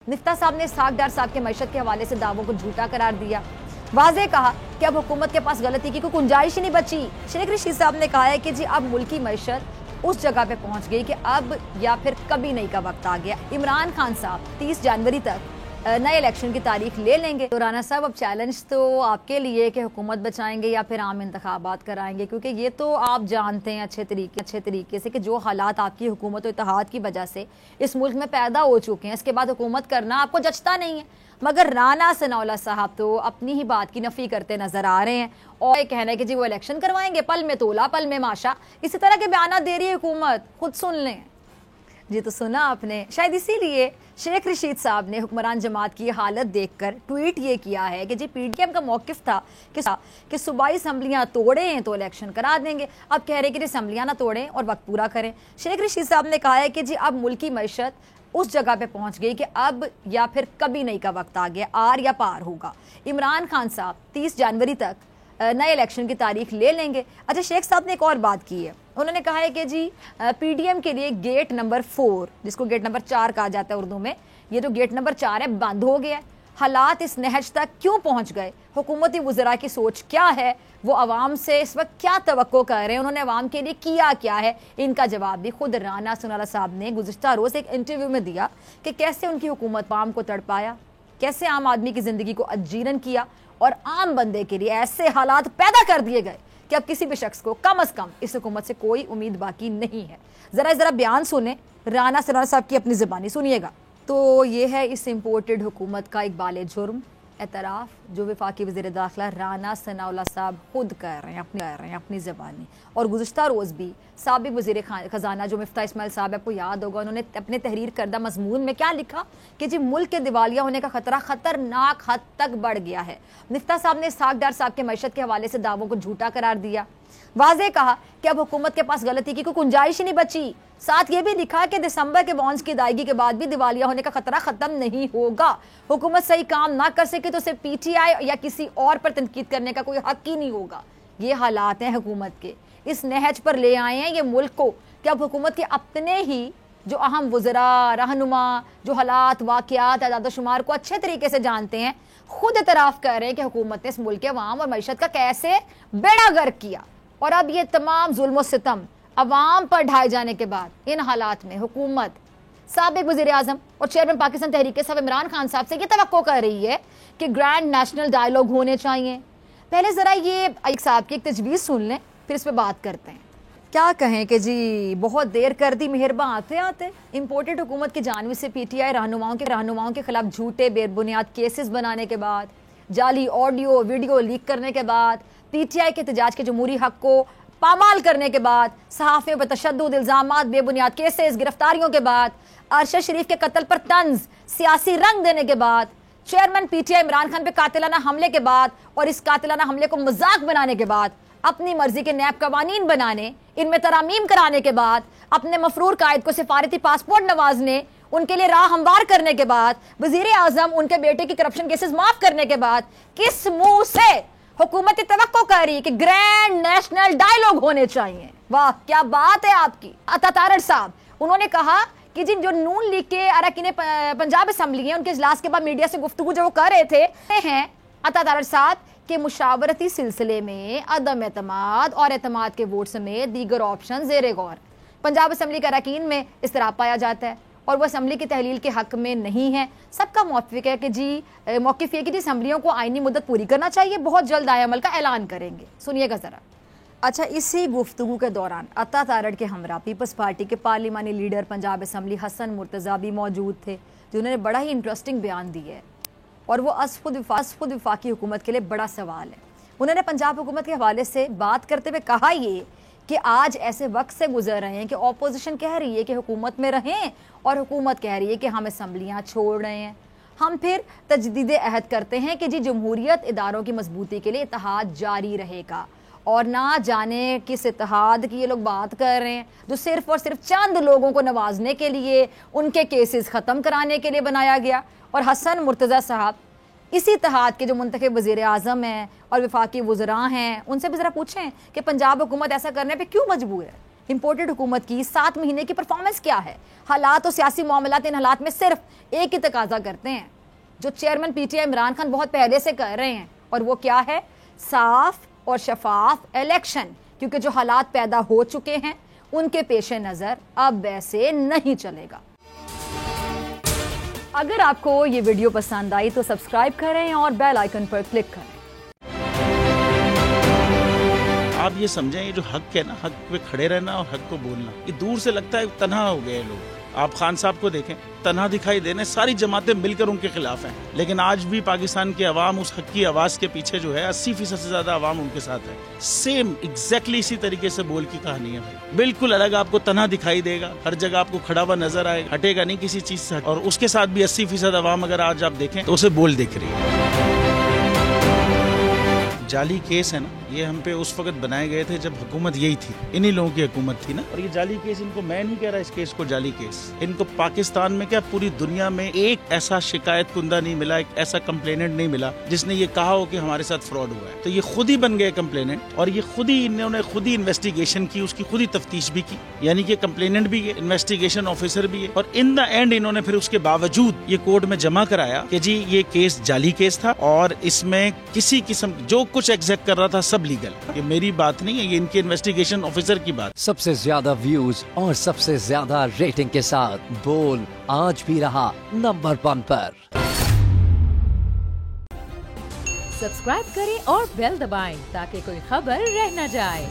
निफ्ता साहब ने इसहाक डार साहब के मईशत के हवाले से दावों को झूठा करार दिया। वाज़े कहा कि अब हुकूमत के पास गलती की कोई गुंजाइश ही नहीं बची। शेख रशीद साहब ने कहा है कि जी अब मुल्क की मईशत उस जगह पे पहुंच गई कि अब या फिर कभी नहीं का वक्त आ गया। इमरान खान साहब 30 जनवरी तक नए इलेक्शन की तारीख ले लेंगे। तो राना साहब अब चैलेंज तो आपके लिए कि हुकूमत बचाएंगे या फिर आम इंतखाबात कराएंगे, क्योंकि ये तो आप जानते हैं अच्छे तरीके से कि जो हालात आपकी हुकूमत और इत्तेहाद की वजह से इस मुल्क में पैदा हो चुके हैं, इसके बाद हुकूमत करना आपको जचता नहीं है। मगर राना सनाउल्लाह साहब तो अपनी ही बात की नफ़ी करते नजर आ रहे हैं और ये कहना है कि जी वो इलेक्शन करवाएंगे, पल में तोला पल में माशा, इसी तरह के बयान दे रही है हुकूमत। खुद सुन लें जी। तो सुना आपने, शायद इसीलिए शेख रशीद साहब ने हुक्मरान जमात की हालत देखकर ट्वीट ये किया है कि जी पीडीएम का मौक़िफ़ था कि सूबाई असम्बलियाँ तोड़ें तो इलेक्शन करा देंगे। अब कह रहे हैं कि असम्बलियाँ ना तोड़ें और वक्त पूरा करें। शेख रशीद साहब ने कहा है कि जी अब मुल्क की मईशत उस जगह पे पहुंच गई कि अब या फिर कभी नहीं का वक्त आ गया, आर या पार होगा। इमरान खान साहब 30 जनवरी तक नए इलेक्शन की तारीख ले लेंगे। अच्छा, शेख साहब ने एक और बात की है, उन्होंने कहा है कि जी पीडीएम के लिए गेट नंबर 4, जिसको गेट नंबर 4 कहा जाता है उर्दू में, ये जो गेट नंबर 4 है बंद हो गया है। हालात इस नहज तक क्यों पहुंच गए, हुकूमती वज़रा की सोच क्या है, वो अवाम से इस वक्त क्या तवक्को कर रहे हैं, उन्होंने अवाम के लिए किया क्या है, इनका जवाब भी खुद राना सनाउल्लाह साहब ने गुज़िश्ता रोज़ एक इंटरव्यू में दिया कि कैसे उनकी हुकूमत आम को तड़पाया, कैसे आम आदमी की ज़िंदगी को अजीरन किया और आम बंदे के लिए ऐसे हालात पैदा कर दिए गए कि अब किसी भी शख्स को कम अज़ कम इस हुकूमत से कोई उम्मीद बाकी नहीं है। ज़रा बयान सुने राना सनाउल्लाह साहब की अपनी ज़बानी, सुनिएगा। तो ये है इस इम्पोर्टेड हुकूमत का इकबाल जुर्म एतराफ़ जो वफाकी वज़ीर दाखिला राना सनाउल्लाह साहब खुद कर रहे हैं अपनी ज़बानी। और गुज़िश्ता रोज़ भी साबिक़ वज़ीर ख़जाना जो मिफ्ता इस्माइल साहब, आपको याद होगा, उन्होंने अपने तहरीर करदा मज़मून में क्या लिखा कि जी मुल्क के दिवालिया होने का ख़तरा ख़तरनाक हद तक बढ़ गया है। मिफ्ता साहब ने इसहाक डार साहब के मईशत के हवाले से दावों को झूठा करार दिया। वाज़े कहा कि अब हुकूमत के पास गलती की कोई गुंजाइश ही नहीं बची। साथ ये भी लिखा कि दिसंबर के बॉन्ड्स की अदायगी के बाद भी दिवालिया होने का खतरा खत्म नहीं होगा। हुकूमत सही काम ना कर सके तो सिर्फ पीटीआई या किसी और पर तनकीद करने का कोई हक ही नहीं होगा। ये हालात हैं हुकूमत के, इस नहज पर ले आए हैं ये मुल्क को कि अब हुकूमत के अपने ही जो अहम वज़रा, रहनुमा, जो हालात वाक़यात आदाद शुमार को अच्छे तरीके से जानते हैं, खुद एतराफ़ कर रहे हैं कि हुकूमत ने इस मुल्क के अवाम और मईशत का कैसे बेड़ा गर्क किया। और अब ये तमाम जुल्म सितम अवाम पर ढाए जाने के बाद इन हालात में हुकूमत साबिक़ वज़ीर आज़म और चेयरमैन पाकिस्तान तहरीक साहब इमरान खान साहब से ये तवक्को कर रही है कि ग्रैंड नेशनल डायलॉग होने चाहिए। पहले ज़रा ये एक साहब की एक तजवीज़ सुन लें, फिर इस पर बात करते हैं। क्या कहें कि जी बहुत देर कर दी मेहरबान आते आते। इम्पोर्टेड हुकूमत की जानिब से पीटीआई रहनुमाओं के खिलाफ झूठे बेबुनियाद केसेस बनाने के बाद, जाली ऑडियो वीडियो लीक करने के बाद, पीटीआई के एहतजाज के जमहूरी हक को पामाल करने के बाद, सहाफ़ियों पर तशद्दुद, इल्ज़ामात, बेबुनियाद केसेस, गिरफ्तारियों के बाद, अरशद शरीफ के कत्ल पर तंज सियासी रंग देने के बाद, चेयरमैन पीटीआई इमरान खान पे कातिलाना हमले के बाद और इस कातिलाना हमले को मजाक बनाने के बाद, अपनी मर्जी के नैब कवानीन बनाने, इनमें तरामीम कराने के बाद, अपने मफरूर कायद को सिफारती पासपोर्ट नवाजने, उनके लिए राह हमवार करने के बाद, वज़ीर आज़म उनके बेटे की करप्शन केसेस माफ करने के बाद, किस मुंह से हुकूमत तवक्को कर रही है कि ग्रैंड नेशनल डायलॉग होने चाहिए। वाह क्या बात है आपकी। अता तारड़ साहब, उन्होंने कहा कि जिन जो नून लीग के अरकान पंजाब असम्बली हैं, उनके इजलास के बाद मीडिया से गुफ्तगू जो वो कर रहे थे हैं अता तारड़ साहब के मुशावरती सिलसिले में अदम एतमाद और एतमाद के वोट समेत दीगर ऑप्शन ज़ेरे गौर पंजाब असम्बली के अरकान में इस्तराब पाया जाता है और वो असम्बली की तहलील के हक में नहीं है। सबका मौक़िफ़ है कि जी मौक़िफ़ है कि जी असम्बलियों को आइनी मुद्दत पूरी करना चाहिए, बहुत जल्द आए अमल का ऐलान करेंगे। सुनिएगा ज़रा। अच्छा, इसी गुफ्तगू के दौरान अता तारड़ के हमरा पीपल्स पार्टी के पार्लिमानी लीडर पंजाब असम्बली हसन मुर्तज़ा भी मौजूद थे, जिन्होंने बड़ा ही इंटरेस्टिंग बयान दिया है और वो खुद वफाकी हुकूमत के लिए बड़ा सवाल है। उन्होंने पंजाब हुकूमत के हवाले से बात करते हुए कहा ये कि आज ऐसे वक्त से गुजर रहे हैं कि अपोजिशन कह रही है कि हुकूमत में रहें और हुकूमत कह रही है कि हम असम्बलियाँ छोड़ रहे हैं। हम फिर तजदीद अहद करते हैं कि जी जमहूरियत इदारों की मजबूती के लिए इत्तेहाद जारी रहेगा और ना जाने किस इत्तेहाद की ये लोग बात कर रहे हैं जो सिर्फ और सिर्फ चंद लोगों को नवाजने के लिए, उनके केसेस ख़त्म कराने के लिए बनाया गया। और हसन मुर्तज़ा साहब इसी इत्तेहाद के जो मुंतखब वज़ीर आज़म हैं और वफाकी वज़रा हैं, उनसे भी ज़रा पूछें कि पंजाब हुकूमत ऐसा करने पे क्यों मजबूर है। امپورٹڈ حکومت کی 7 مہینے کی پرفارمنس کیا ہے؟ حالات اور سیاسی معاملات ان حالات میں صرف ایک ہی تقاضا کرتے ہیں جو chairman P T I Imran Khan بہت پہلے سے کر رہے ہیں، اور وہ کیا ہے؟ صاف اور شفاف الیکشن، کیونکہ جو حالات پیدا ہو چکے ہیں ان کے پیش نظر اب ایسے نہیں چلے گا۔ اگر آپ کو یہ ویڈیو پسند آئی تو سبسکرائب کریں اور بیل آئیکن پر کلک کریں۔ آپ یہ سمجھیں یہ جو حق ہے نا، حق پہ کھڑے رہنا اور حق کو بولنا، یہ دور سے لگتا ہے تنہا ہو گئے لوگ۔ آپ خان صاحب کو دیکھیں، تنہا دکھائی دینے، ساری جماعتیں مل کر ان کے خلاف ہیں، لیکن آج بھی پاکستان کی عوام اس حق کی آواز کے پیچھے جو ہے 80% سے زیادہ عوام ان کے ساتھ ہے۔ سیم ایگزیکٹلی اسی طریقے سے بول کی کہانی ہے بھائی، بالکل الگ آپ کو تنہا دکھائی دے گا، ہر جگہ آپ کو کھڑا ہوا نظر آئے گا، ہٹے گا نہیں کسی چیز سے، اور اس کے ساتھ بھی 80% عوام اگر آج آپ دیکھیں تو اسے بول دیکھ رہی ہے۔ جعلی کیس ہے نا، یہ ہم پہ اس وقت بنائے گئے تھے جب حکومت یہی تھی، انہی لوگوں کی حکومت تھی نا، اور یہ جعلی کیس، ان کو میں نہیں کہہ رہا اس کیس کو جعلی کیس، ان کو پاکستان میں کیا پوری دنیا میں ایک ایسا شکایت کنندہ نہیں ملا، ایک ایسا کمپلیننٹ نہیں ملا جس نے یہ کہا ہو کہ ہمارے ساتھ فراڈ ہوا ہے۔ تو یہ خود ہی بن گئے کمپلیننٹ، اور یہ خود ہی انہوں نے خود ہی انویسٹیگیشن کی، اس کی خود ہی تفتیش بھی کی، یعنی کہ کمپلیننٹ بھی ہے، انویسٹیگیشن آفیسر بھی ہے، اور ان دا اینڈ انہوں نے پھر اس کے باوجود یہ کورٹ میں جمع کرایا کہ جی یہ کیس جعلی کیس تھا، اور اس میں کسی قسم جو کچھ ایگزیکٹ کر رہا تھا سب لیگل۔ یہ میری بات نہیں ہے، یہ ان کے انویسٹیگیشن آفیسر کی بات۔ سب سے زیادہ ویوز اور سب سے زیادہ ریٹنگ کے ساتھ بول آج بھی رہا نمبر 1 پر۔ سبسکرائب کریں اور بیل دبائیں تاکہ کوئی خبر رہ نہ جائے۔